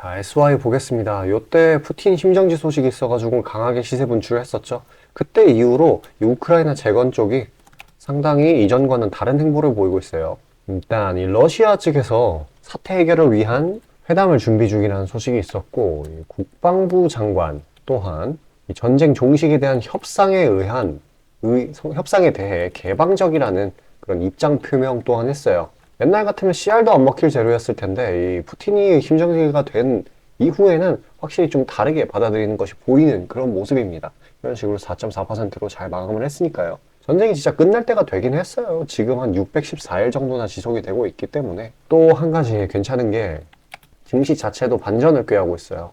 자, SY 보겠습니다. 요때 푸틴 심정지 소식이 있어가지고 강하게 시세 분출을 했었죠. 그때 이후로 이 우크라이나 재건 쪽이 상당히 이전과는 다른 행보를 보이고 있어요. 일단 이 러시아 측에서 사태 해결을 위한 회담을 준비 중이라는 소식이 있었고, 이 국방부 장관 또한 이 전쟁 종식에 대한 협상에 대해 개방적이라는 그런 입장 표명 또한 했어요. 옛날 같으면 씨알도 안 먹힐 재료였을 텐데 이 푸틴이 심정지가 된 이후에는 확실히 좀 다르게 받아들이는 것이 보이는 그런 모습입니다. 이런 식으로 4.4%로 잘 마감을 했으니까요. 전쟁이 진짜 끝날 때가 되긴 했어요. 지금 한 614일 정도나 지속이 되고 있기 때문에. 또 한 가지 괜찮은 게 증시 자체도 반전을 꾀하고 있어요.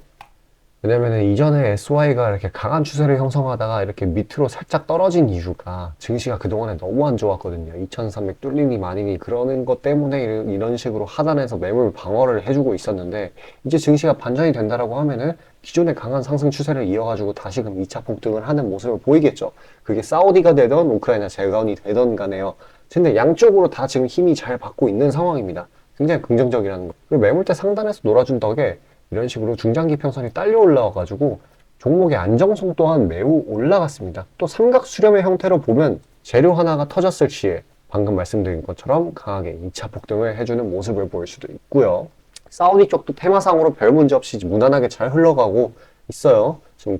왜냐면 이전에 SY가 이렇게 강한 추세를 형성하다가 이렇게 밑으로 살짝 떨어진 이유가 증시가 그동안에 너무 안 좋았거든요. 2300 뚫리니 마니니 그러는 것 때문에 이런 식으로 하단에서 매물 방어를 해주고 있었는데, 이제 증시가 반전이 된다라고 하면은 기존의 강한 상승 추세를 이어가지고 다시금 2차 폭등을 하는 모습을 보이겠죠. 그게 사우디가 되던 우크라이나 재건이 되던 간에요. 근데 양쪽으로 다 지금 힘이 잘 받고 있는 상황입니다. 굉장히 긍정적이라는 거. 그리고 매물대 상단에서 놀아준 덕에 이런 식으로 중장기 평선이 딸려 올라와가지고 종목의 안정성 또한 매우 올라갔습니다. 또 삼각 수렴의 형태로 보면 재료 하나가 터졌을 시에 방금 말씀드린 것처럼 강하게 2차 폭등을 해주는 모습을 보일 수도 있고요. 사우디 쪽도 테마상으로 별 문제 없이 무난하게 잘 흘러가고 있어요. 지금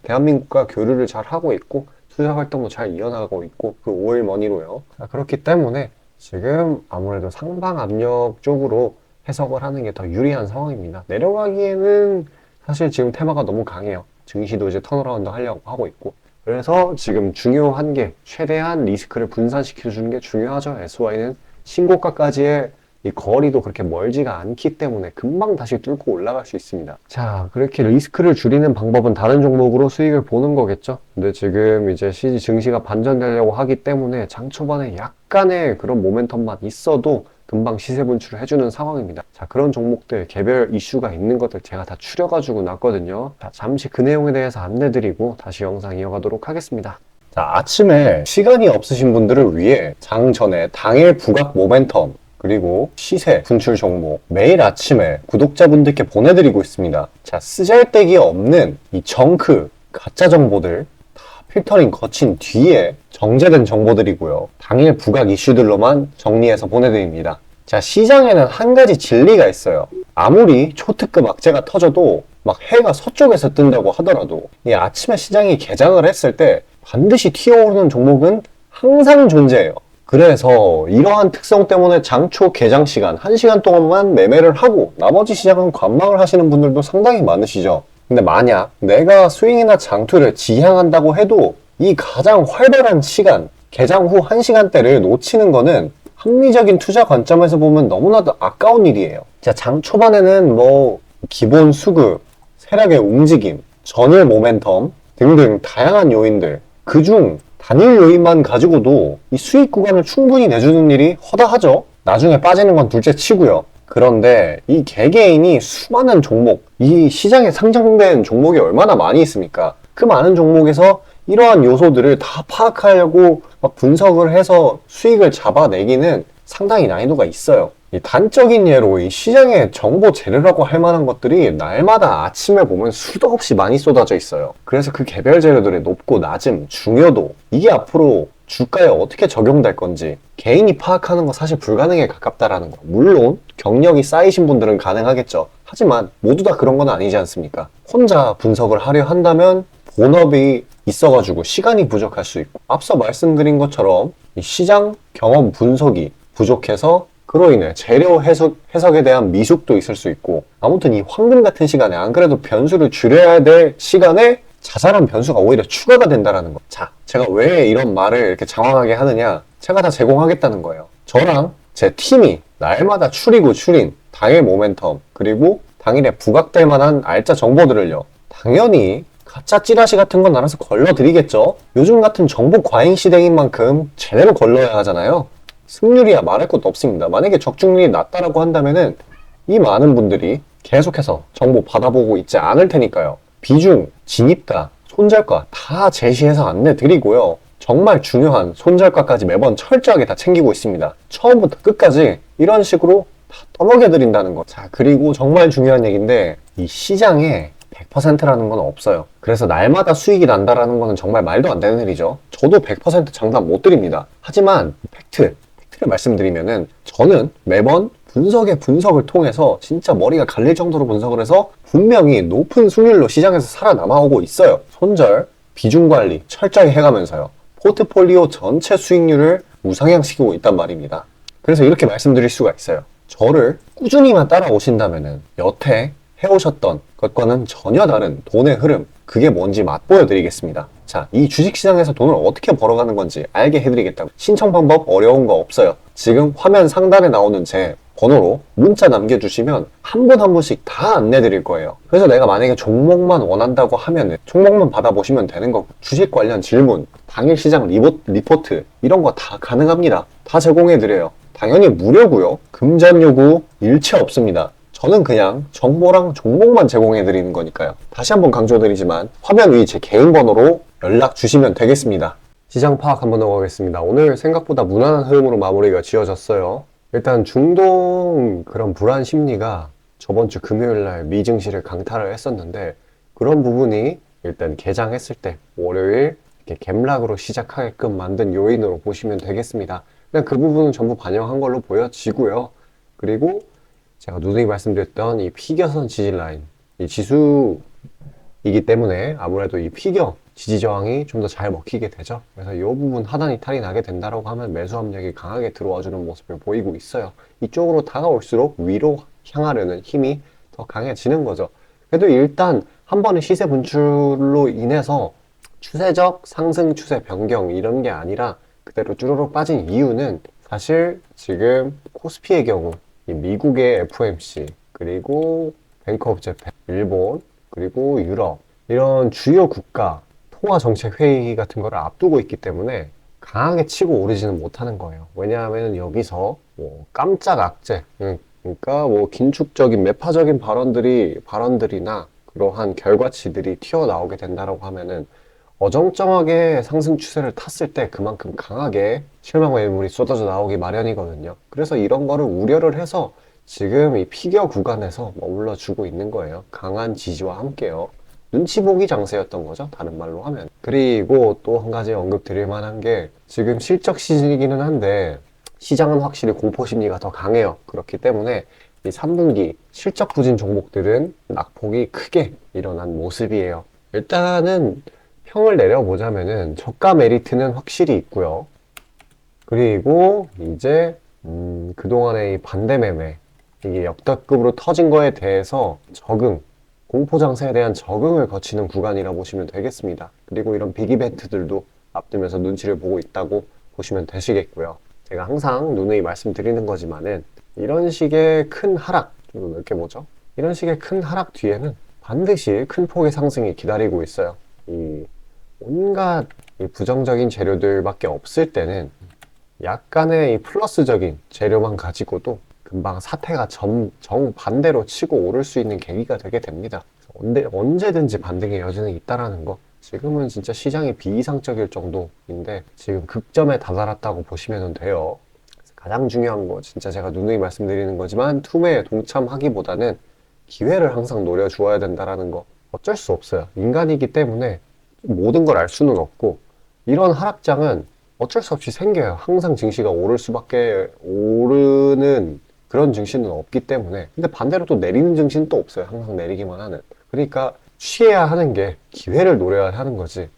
대한민국과 교류를 잘 하고 있고 투자 활동도 잘 이어나가고 있고 그 오일 머니로요. 그렇기 때문에 지금 아무래도 상방 압력 쪽으로 해석을 하는 게 더 유리한 상황입니다. 내려가기에는 사실 지금 테마가 너무 강해요. 증시도 이제 턴어라운드 하려고 하고 있고. 그래서 지금 중요한 게 최대한 리스크를 분산시켜주는 게 중요하죠. SY는 신고가까지의 이 거리도 그렇게 멀지가 않기 때문에 금방 다시 뚫고 올라갈 수 있습니다. 자, 그렇게 리스크를 줄이는 방법은 다른 종목으로 수익을 보는 거겠죠. 근데 지금 이제 증시가 반전되려고 하기 때문에 장 초반에 약간의 그런 모멘텀만 있어도 금방 시세 분출을 해주는 상황입니다. 자, 그런 종목들 개별 이슈가 있는 것들 제가 다 추려가지고 놨거든요. 자, 잠시 그 내용에 대해서 안내드리고 다시 영상 이어가도록 하겠습니다. 자, 아침에 시간이 없으신 분들을 위해 장 전에 당일 부각 모멘텀 그리고 시세 분출 종목 매일 아침에 구독자분들께 보내드리고 있습니다. 자, 쓰잘데기 없는 이 정크 가짜 정보들 다 필터링 거친 뒤에 정제된 정보들이고요. 당일 부각 이슈들로만 정리해서 보내드립니다. 자, 시장에는 한 가지 진리가 있어요. 아무리 초특급 악재가 터져도 막 해가 서쪽에서 뜬다고 하더라도 이 아침에 시장이 개장을 했을 때 반드시 튀어오르는 종목은 항상 존재해요. 그래서 이러한 특성 때문에 장초 개장 시간 1시간 동안만 매매를 하고 나머지 시장은 관망을 하시는 분들도 상당히 많으시죠. 근데 만약 내가 스윙이나 장투를 지향한다고 해도 이 가장 활발한 시간, 개장 후 1시간대를 놓치는 거는 합리적인 투자 관점에서 보면 너무나도 아까운 일이에요. 자, 장 초반에는 기본 수급, 세력의 움직임, 전일 모멘텀 등등 다양한 요인들, 그중 단일 요인만 가지고도 이 수익 구간을 충분히 내주는 일이 허다하죠. 나중에 빠지는 건 둘째 치고요. 그런데 이 개개인이 수많은 종목, 이 시장에 상장된 종목이 얼마나 많이 있습니까? 그 많은 종목에서 이러한 요소들을 다 파악하려고 막 분석을 해서 수익을 잡아내기는 상당히 난이도가 있어요. 이 단적인 예로 이 시장의 정보 재료라고 할 만한 것들이 날마다 아침에 보면 수도 없이 많이 쏟아져 있어요. 그래서 그 개별 재료들의 높고 낮음, 중요도 이게 앞으로 주가에 어떻게 적용될 건지 개인이 파악하는 거 사실 불가능에 가깝다라는 거. 물론 경력이 쌓이신 분들은 가능하겠죠. 하지만 모두 다 그런 건 아니지 않습니까? 혼자 분석을 하려 한다면 본업이 있어가지고 시간이 부족할 수 있고, 앞서 말씀드린 것처럼 이 시장 경험 분석이 부족해서 그로 인해 재료 해석에 대한 미숙도 있을 수 있고, 아무튼 이 황금 같은 시간에 안 그래도 변수를 줄여야 될 시간에 자잘한 변수가 오히려 추가가 된다는 거. 자, 제가 왜 이런 말을 이렇게 장황하게 하느냐? 제가 다 제공하겠다는 거예요. 저랑 제 팀이 날마다 추린 당일 모멘텀 그리고 당일에 부각될 만한 알짜 정보들을요, 당연히 가짜 찌라시 같은 건 알아서 걸러드리겠죠. 요즘 같은 정보 과잉 시대인 만큼 제대로 걸러야 하잖아요. 승률이야 말할 것도 없습니다. 만약에 적중률이 낮다라고 한다면은 이 많은 분들이 계속해서 정보 받아보고 있지 않을 테니까요. 비중, 진입가, 손절가 다 제시해서 안내드리고요. 정말 중요한 손절가까지 매번 철저하게 다 챙기고 있습니다. 처음부터 끝까지 이런 식으로 다 떠먹여드린다는 거. 자, 그리고 정말 중요한 얘기인데 이 시장에 100%라는 건 없어요. 그래서 날마다 수익이 난다라는 거는 정말 말도 안 되는 일이죠. 저도 100% 장담 못 드립니다. 하지만 팩트를 말씀드리면은 저는 매번 분석을 통해서 진짜 머리가 갈릴 정도로 분석을 해서 분명히 높은 수익률로 시장에서 살아남아오고 있어요. 손절, 비중 관리 철저히 해가면서요. 포트폴리오 전체 수익률을 우상향시키고 있단 말입니다. 그래서 이렇게 말씀드릴 수가 있어요. 저를 꾸준히만 따라오신다면은 여태 해오셨던 것과는 전혀 다른 돈의 흐름, 그게 뭔지 맛보여 드리겠습니다. 자, 이 주식시장에서 돈을 어떻게 벌어가는 건지 알게 해드리겠다고. 신청 방법 어려운 거 없어요. 지금 화면 상단에 나오는 제 번호로 문자 남겨주시면 한 분 한 분씩 다 안내드릴 거예요. 그래서 내가 만약에 종목만 원한다고 하면은 종목만 받아보시면 되는 거고, 주식 관련 질문, 당일 시장 리포트 이런 거 다 가능합니다. 다 제공해드려요. 당연히 무료고요. 금전 요구 일체 없습니다. 저는 그냥 정보랑 종목만 제공해드리는 거니까요. 다시 한번 강조드리지만 화면 위 제 개인 번호로 연락 주시면 되겠습니다. 시장 파악 한번 넘어가겠습니다. 오늘 생각보다 무난한 흐름으로 마무리가 지어졌어요. 일단 중동 그런 불안 심리가 저번 주 금요일 날 미 증시를 강타를 했었는데, 그런 부분이 일단 개장했을 때 월요일 이렇게 갭락으로 시작하게끔 만든 요인으로 보시면 되겠습니다. 그냥 그 부분은 전부 반영한 걸로 보여지고요. 그리고 제가 누누이 말씀드렸던 이 피겨선 지지 라인, 이 지수이기 때문에 아무래도 이 피겨 지지 저항이 좀 더 잘 먹히게 되죠. 그래서 이 부분 하단이 탈이 나게 된다고 하면 매수 압력이 강하게 들어와주는 모습을 보이고 있어요. 이쪽으로 다가올수록 위로 향하려는 힘이 더 강해지는 거죠. 그래도 일단 한 번의 시세 분출로 인해서 추세적 상승 추세 변경 이런 게 아니라 그대로 쭈루룩 빠진 이유는 사실 지금 코스피의 경우 이 미국의 FOMC, 그리고 뱅크 오브 재팬, 일본, 그리고 유럽 이런 주요 국가 통화정책회의 같은 거를 앞두고 있기 때문에 강하게 치고 오르지는 못하는 거예요. 왜냐하면 여기서 뭐 깜짝 악재, 그러니까 뭐 긴축적인 매파적인 발언들이나 그러한 결과치들이 튀어나오게 된다라고 하면은 어정쩡하게 상승 추세를 탔을 때 그만큼 강하게 실망 매물이 쏟아져 나오기 마련이거든요. 그래서 이런 거를 우려를 해서 지금 이 피겨 구간에서 머물러 주고 있는 거예요. 강한 지지와 함께요. 눈치 보기 장세였던 거죠. 다른 말로 하면. 그리고 또 한 가지 언급 드릴 만한 게, 지금 실적 시즌이기는 한데 시장은 확실히 공포 심리가 더 강해요. 그렇기 때문에 이 3분기 실적 부진 종목들은 낙폭이 크게 일어난 모습이에요. 일단은 평을 내려보자면은 저가 메리트는 확실히 있고요. 그리고 이제 그동안의 이 반대 매매, 이게 역대급으로 터진 거에 대해서 공포 장세에 대한 적응을 거치는 구간이라 보시면 되겠습니다. 그리고 이런 빅이벤트들도 앞두면서 눈치를 보고 있다고 보시면 되시겠고요. 제가 항상 누누이 말씀드리는 거지만은 이런 식의 큰 하락, 좀 넓게 보죠. 이런 식의 큰 하락 뒤에는 반드시 큰 폭의 상승이 기다리고 있어요. 이 온갖 이 부정적인 재료들밖에 없을 때는 약간의 이 플러스적인 재료만 가지고도 금방 사태가 정반대로 치고 오를 수 있는 계기가 되게 됩니다. 언제든지 반등의 여지는 있다라는 거. 지금은 진짜 시장이 비이상적일 정도인데 지금 극점에 다다랐다고 보시면 돼요. 가장 중요한 거, 진짜 제가 누누이 말씀드리는 거지만 투매에 동참하기보다는 기회를 항상 노려주어야 된다라는 거. 어쩔 수 없어요. 인간이기 때문에 모든 걸 알 수는 없고, 이런 하락장은 어쩔 수 없이 생겨요. 항상 증시가 오르는 그런 증시는 없기 때문에. 근데 반대로 또 내리는 증시는 또 없어요. 항상 내리기만 하는. 그러니까 취해야 하는 게 기회를 노려야 하는 거지.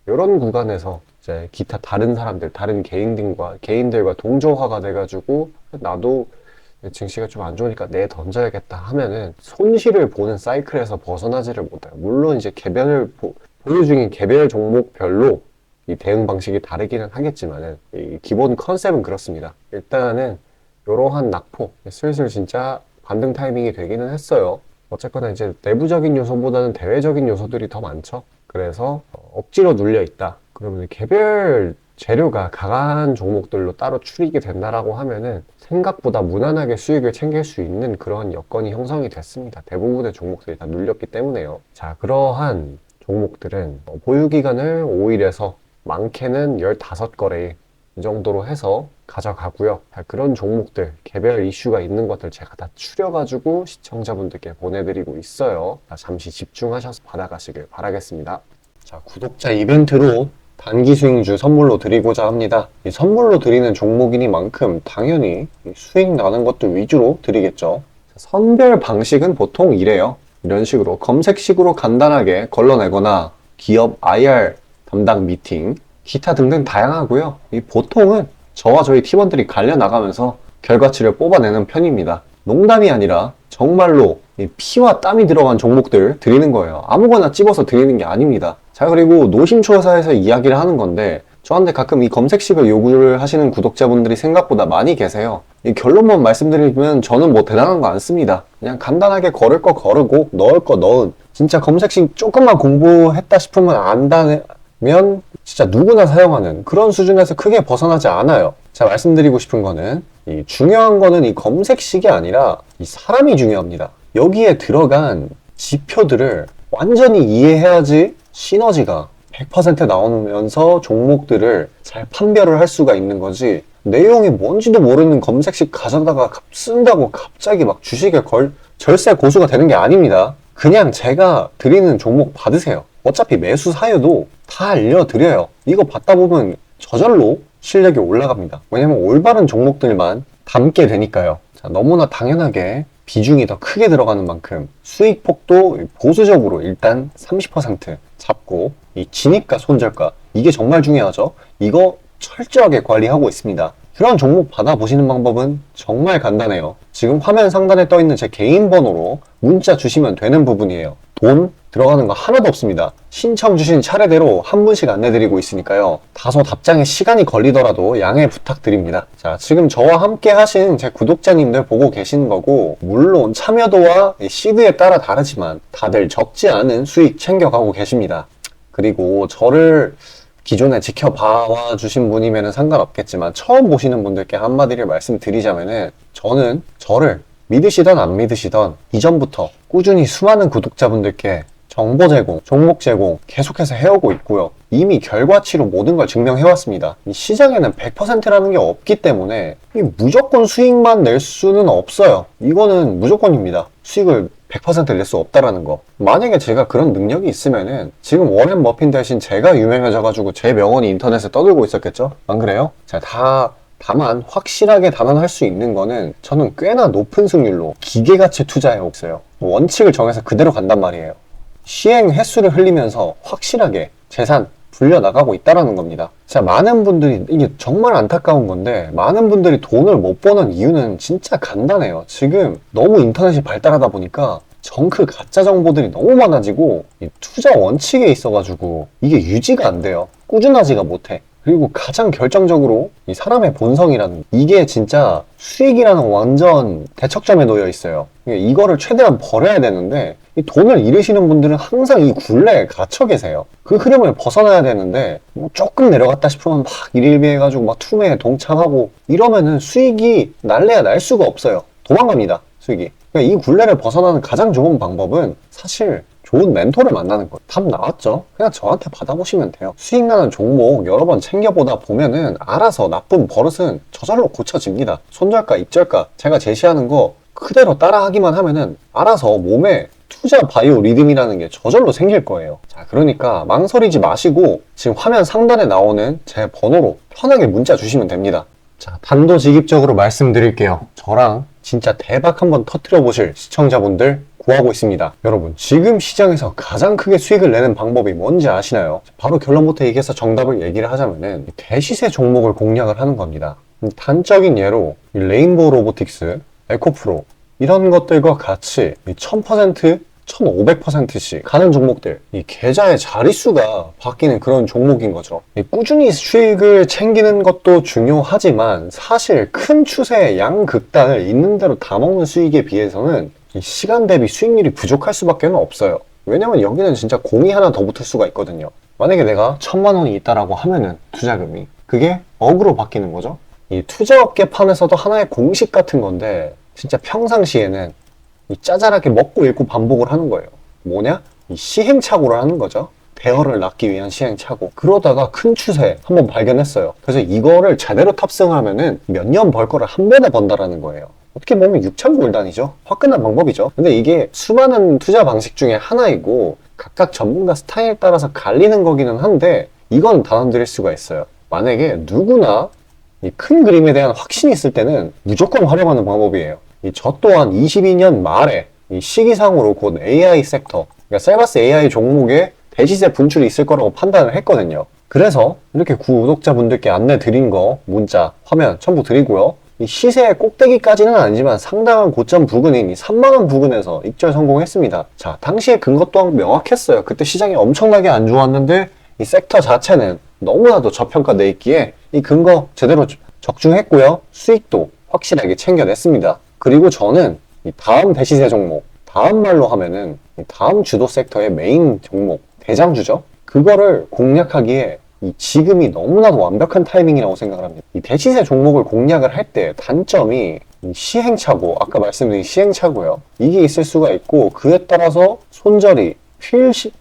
이런 구간에서 이제 기타 다른 사람들, 다른 개인들과 동조화가 돼가지고 나도 증시가 좀 안 좋으니까 내 던져야겠다 하면은 손실을 보는 사이클에서 벗어나지를 못해요. 물론 이제 보유 중인 개별 종목별로 이 대응 방식이 다르기는 하겠지만은 이 기본 컨셉은 그렇습니다. 일단은 이러한 낙폭, 슬슬 진짜 반등 타이밍이 되기는 했어요. 어쨌거나 이제 내부적인 요소보다는 대외적인 요소들이 더 많죠. 그래서 억지로 눌려 있다. 그러면 개별 재료가 강한 종목들로 따로 추리게 된다라고 하면은 생각보다 무난하게 수익을 챙길 수 있는 그런 여건이 형성이 됐습니다. 대부분의 종목들이 다 눌렸기 때문에요. 자, 그러한 종목들은 보유 기간을 5일에서 많게는 15거래 이 정도로 해서 가져가고요. 그런 종목들, 개별 이슈가 있는 것들 제가 다 추려가지고 시청자분들께 보내드리고 있어요. 잠시 집중하셔서 받아가시길 바라겠습니다. 자, 구독자 이벤트로 단기 수익주 선물로 드리고자 합니다. 이 선물로 드리는 종목이니만큼 당연히 수익 나는 것들 위주로 드리겠죠. 선별 방식은 보통 이래요. 이런 식으로 검색식으로 간단하게 걸러내거나 기업 IR 담당 미팅, 기타 등등 다양하고요. 이 보통은 저와 저희 팀원들이 갈려 나가면서 결과치를 뽑아내는 편입니다. 농담이 아니라 정말로 피와 땀이 들어간 종목들 드리는 거예요. 아무거나 찝어서 드리는 게 아닙니다. 자, 그리고 노심초사해서 이야기를 하는 건데 저한테 가끔 이 검색식을 요구를 하시는 구독자분들이 생각보다 많이 계세요. 이 결론만 말씀드리면 저는 뭐 대단한 거 안 씁니다. 그냥 간단하게 걸을 거 거르고 넣을 거 넣은, 진짜 검색식 조금만 공부했다 싶으면 안다면 진짜 누구나 사용하는 그런 수준에서 크게 벗어나지 않아요. 자, 말씀드리고 싶은 거는 중요한 거는 이 검색식이 아니라 이 사람이 중요합니다. 여기에 들어간 지표들을 완전히 이해해야지 시너지가 100% 나오면서 종목들을 잘 판별을 할 수가 있는 거지, 내용이 뭔지도 모르는 검색식 가져다가 쓴다고 갑자기 막 주식에 절세 고수가 되는 게 아닙니다. 그냥 제가 드리는 종목 받으세요. 어차피 매수 사유도 다 알려드려요. 이거 받다 보면 저절로 실력이 올라갑니다. 왜냐면 올바른 종목들만 담게 되니까요. 자, 너무나 당연하게 비중이 더 크게 들어가는 만큼 수익폭도 보수적으로 일단 30% 잡고, 이 진입가 손절가, 이게 정말 중요하죠. 이거 철저하게 관리하고 있습니다. 그런 종목 받아보시는 방법은 정말 간단해요. 지금 화면 상단에 떠있는 제 개인 번호로 문자 주시면 되는 부분이에요. 돈 들어가는 거 하나도 없습니다. 신청 주신 차례대로 한 분씩 안내드리고 있으니까요. 다소 답장에 시간이 걸리더라도 양해 부탁드립니다. 자, 지금 저와 함께 하신 제 구독자님들 보고 계시는 거고, 물론 참여도와 시드에 따라 다르지만 다들 적지 않은 수익 챙겨가고 계십니다. 그리고 저를 기존에 지켜봐 주신 분이면 상관없겠지만 처음 보시는 분들께 한마디를 말씀드리자면은, 저는 저를 믿으시던 안 믿으시던 이전부터 꾸준히 수많은 구독자분들께 정보 제공, 종목 제공 계속해서 해오고 있고요. 이미 결과치로 모든 걸 증명해왔습니다. 이 시장에는 100%라는 게 없기 때문에 무조건 수익만 낼 수는 없어요. 이거는 무조건입니다. 수익을 100% 낼 수 없다라는 거. 만약에 제가 그런 능력이 있으면은 지금 워렌 버핏 대신 제가 유명해져가지고 제 명언이 인터넷에 떠들고 있었겠죠? 안 그래요? 자, 다만 확실하게 단언할 수 있는 거는 저는 꽤나 높은 승률로 기계가치 투자해 왔어요. 원칙을 정해서 그대로 간단 말이에요. 시행 횟수를 흘리면서 확실하게 재산 불려나가고 있다는 겁니다. 자, 많은 분들이, 이게 정말 안타까운 건데, 많은 분들이 돈을 못 버는 이유는 진짜 간단해요. 지금 너무 인터넷이 발달하다 보니까 정크 가짜 정보들이 너무 많아지고 이 투자 원칙에 있어가지고 이게 유지가 안 돼요. 꾸준하지가 못해. 그리고 가장 결정적으로 이 사람의 본성이라는, 이게 진짜 수익이라는 완전 대척점에 놓여 있어요. 이거를 최대한 버려야 되는데, 이 돈을 잃으시는 분들은 항상 이 굴레에 갇혀 계세요. 그 흐름을 벗어나야 되는데 뭐 조금 내려갔다 싶으면 막 일일비해가지고 막 투매에 동참하고 이러면은 수익이 날래야 날 수가 없어요. 도망갑니다, 수익이. 그러니까 이 굴레를 벗어나는 가장 좋은 방법은 사실 좋은 멘토를 만나는 거예요. 답 나왔죠? 그냥 저한테 받아보시면 돼요. 수익 나는 종목 여러 번 챙겨보다 보면은 알아서 나쁜 버릇은 저절로 고쳐집니다. 손절가, 입절가 제가 제시하는 거 그대로 따라하기만 하면은 알아서 몸에 투자 바이오 리듬이라는 게 저절로 생길 거예요. 자, 그러니까 망설이지 마시고 지금 화면 상단에 나오는 제 번호로 편하게 문자 주시면 됩니다. 자, 단도직입적으로 말씀드릴게요. 저랑 진짜 대박 한번 터뜨려 보실 시청자분들 구하고 있습니다. 여러분, 지금 시장에서 가장 크게 수익을 내는 방법이 뭔지 아시나요? 바로 결론부터 얘기해서 정답을 얘기를 하자면은 대시세 종목을 공략을 하는 겁니다. 단적인 예로 레인보우 로보틱스, 에코프로 이런 것들과 같이 1000%, 1500%씩 가는 종목들, 이 계좌의 자릿수가 바뀌는 그런 종목인 거죠. 꾸준히 수익을 챙기는 것도 중요하지만 사실 큰 추세의 양극단을 있는 대로 다 먹는 수익에 비해서는 이 시간 대비 수익률이 부족할 수밖에 없어요. 왜냐면 여기는 진짜 공이 하나 더 붙을 수가 있거든요. 만약에 내가 1000만 원이 있다라고 하면은 투자금이, 그게 억으로 바뀌는 거죠. 이 투자업계판에서도 하나의 공식 같은 건데 진짜 평상시에는 이 짜잘하게 먹고 읽고 반복을 하는 거예요. 뭐냐? 이 시행착오를 하는 거죠. 대여를 낳기 위한 시행착오. 그러다가 큰 추세 한번 발견했어요. 그래서 이거를 제대로 탑승하면은 몇 년 벌 거를 한 번에 번다라는 거예요. 어떻게 보면 6,000골단이죠. 화끈한 방법이죠. 근데 이게 수많은 투자 방식 중에 하나이고 각각 전문가 스타일에 따라서 갈리는 거기는 한데 이건 단언드릴 수가 있어요. 만약에 누구나 이 큰 그림에 대한 확신이 있을 때는 무조건 활용하는 방법이에요. 저 또한 22년 말에 이 시기상으로 곧 AI 섹터, 그러니까 셀바스 AI 종목에 대시세 분출이 있을 거라고 판단을 했거든요. 그래서 이렇게 구독자분들께 안내 드린 거 문자, 화면 첨부 드리고요. 이 시세의 꼭대기까지는 아니지만 상당한 고점 부근인 이 3만원 부근에서 익절 성공했습니다. 자, 당시에 근거 또한 명확했어요. 그때 시장이 엄청나게 안 좋았는데 이 섹터 자체는 너무나도 저평가돼 있기에 이 근거 제대로 적중했고요. 수익도 확실하게 챙겨냈습니다. 그리고 저는 이 다음 대시세 종목, 다음 말로 하면은 다음 주도 섹터의 메인 종목, 대장주죠. 그거를 공략하기에 이 지금이 너무나도 완벽한 타이밍이라고 생각을 합니다. 이 대시세 종목을 공략을 할 때 단점이 시행착오, 아까 말씀드린 시행착오요. 이게 있을 수가 있고 그에 따라서 손절이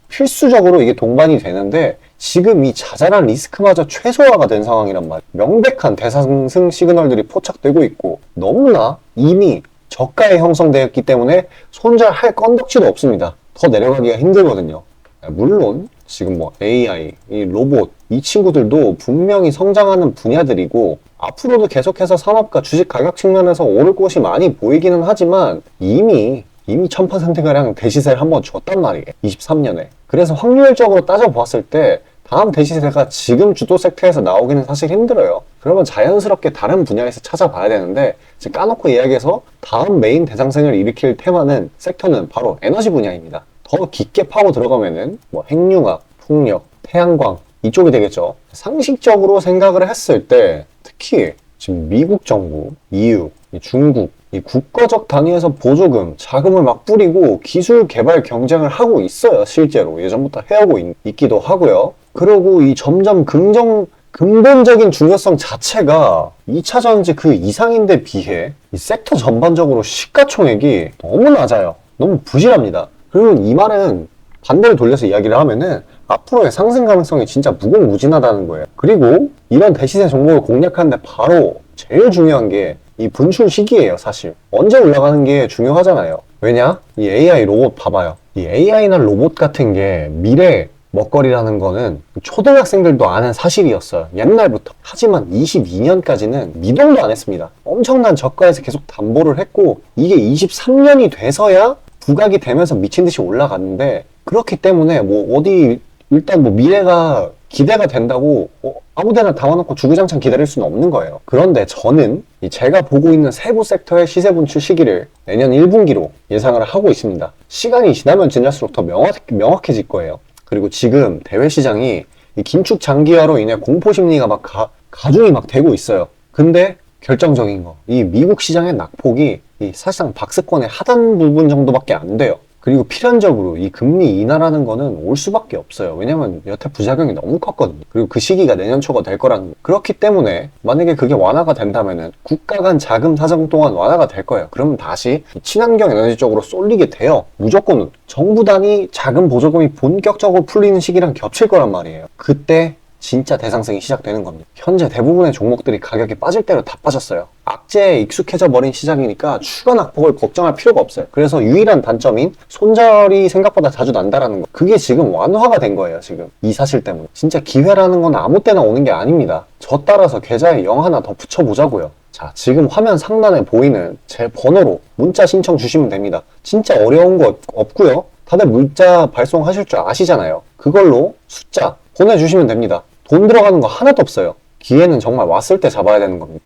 필수적으로 이게 동반이 되는데 지금 이 자잘한 리스크마저 최소화가 된 상황이란 말이에요. 명백한 대상승 시그널들이 포착되고 있고 너무나 이미 저가에 형성되었기 때문에 손절할 건덕지도 없습니다. 더 내려가기가 힘들거든요. 물론 지금 뭐 AI, 이 로봇, 이 친구들도 분명히 성장하는 분야들이고 앞으로도 계속해서 산업과 주식 가격 측면에서 오를 곳이 많이 보이기는 하지만 이미 1000%가량 대시세를 한번 줬단 말이에요. 23년에. 그래서 확률적으로 따져보았을 때 다음 대시세가 지금 주도 섹터에서 나오기는 사실 힘들어요. 그러면 자연스럽게 다른 분야에서 찾아봐야 되는데 지금 까놓고 이야기해서 다음 메인 대상승을 일으킬 테마는 섹터는 바로 에너지 분야입니다. 더 깊게 파고 들어가면은 뭐 핵융합, 풍력, 태양광 이쪽이 되겠죠. 상식적으로 생각을 했을 때 특히 지금 미국 정부, EU, 중국 이 국가적 단위에서 보조금, 자금을 막 뿌리고 기술 개발 경쟁을 하고 있어요. 실제로 예전부터 해오고 있기도 하고요. 그리고 이 점점 근본적인 중요성 자체가 2차 전지 그 이상인데 비해 이 섹터 전반적으로 시가총액이 너무 낮아요. 너무 부실합니다. 그리고 이 말은 반대로 돌려서 이야기를 하면은 앞으로의 상승 가능성이 진짜 무궁무진하다는 거예요. 그리고 이런 대시세 종목을 공략하는데 바로 제일 중요한 게 이 분출 시기예요. 사실 언제 올라가는 게 중요하잖아요. 왜냐? 이 AI 로봇 봐봐요. 이 AI나 로봇 같은 게 미래 먹거리라는 거는 초등학생들도 아는 사실이었어요. 옛날부터. 하지만 22년까지는 미동도 안 했습니다. 엄청난 저가에서 계속 담보를 했고 이게 23년이 돼서야 부각이 되면서 미친 듯이 올라갔는데 그렇기 때문에 뭐 어디 일단 뭐 미래가 기대가 된다고 아무데나 담아놓고 주구장창 기다릴 수는 없는 거예요. 그런데 저는 제가 보고 있는 세부 섹터의 시세 분출 시기를 내년 1분기로 예상을 하고 있습니다. 시간이 지나면 지날수록 더 명확해질 거예요. 그리고 지금 대외 시장이 이 긴축 장기화로 인해 공포 심리가 막 가중이 막 되고 있어요. 근데 결정적인 거, 이 미국 시장의 낙폭이 사실상 박스권의 하단 부분 정도밖에 안 돼요. 그리고 필연적으로 이 금리 인하라는 거는 올 수밖에 없어요. 왜냐면 여태 부작용이 너무 컸거든요. 그리고 그 시기가 내년 초가 될 거라는 거. 그렇기 때문에 만약에 그게 완화가 된다면은 국가 간 자금 사정 또한 완화가 될 거예요. 그러면 다시 친환경 에너지 쪽으로 쏠리게 돼요. 무조건 정부 단위 자금 보조금이 본격적으로 풀리는 시기랑 겹칠 거란 말이에요. 그때 진짜 대상승이 시작되는 겁니다. 현재 대부분의 종목들이 가격이 빠질 대로 다 빠졌어요. 악재에 익숙해져 버린 시장이니까 추가 낙폭을 걱정할 필요가 없어요. 그래서 유일한 단점인 손절이 생각보다 자주 난다라는 거. 그게 지금 완화가 된 거예요. 지금 이 사실 때문에. 진짜 기회라는 건 아무 때나 오는 게 아닙니다. 저 따라서 계좌에 0 하나 더 붙여보자고요. 자, 지금 화면 상단에 보이는 제 번호로 문자 신청 주시면 됩니다. 진짜 어려운 거 없고요. 다들 문자 발송하실 줄 아시잖아요. 그걸로 숫자 보내주시면 됩니다. 돈 들어가는 거 하나도 없어요. 기회는 정말 왔을 때 잡아야 되는 겁니다.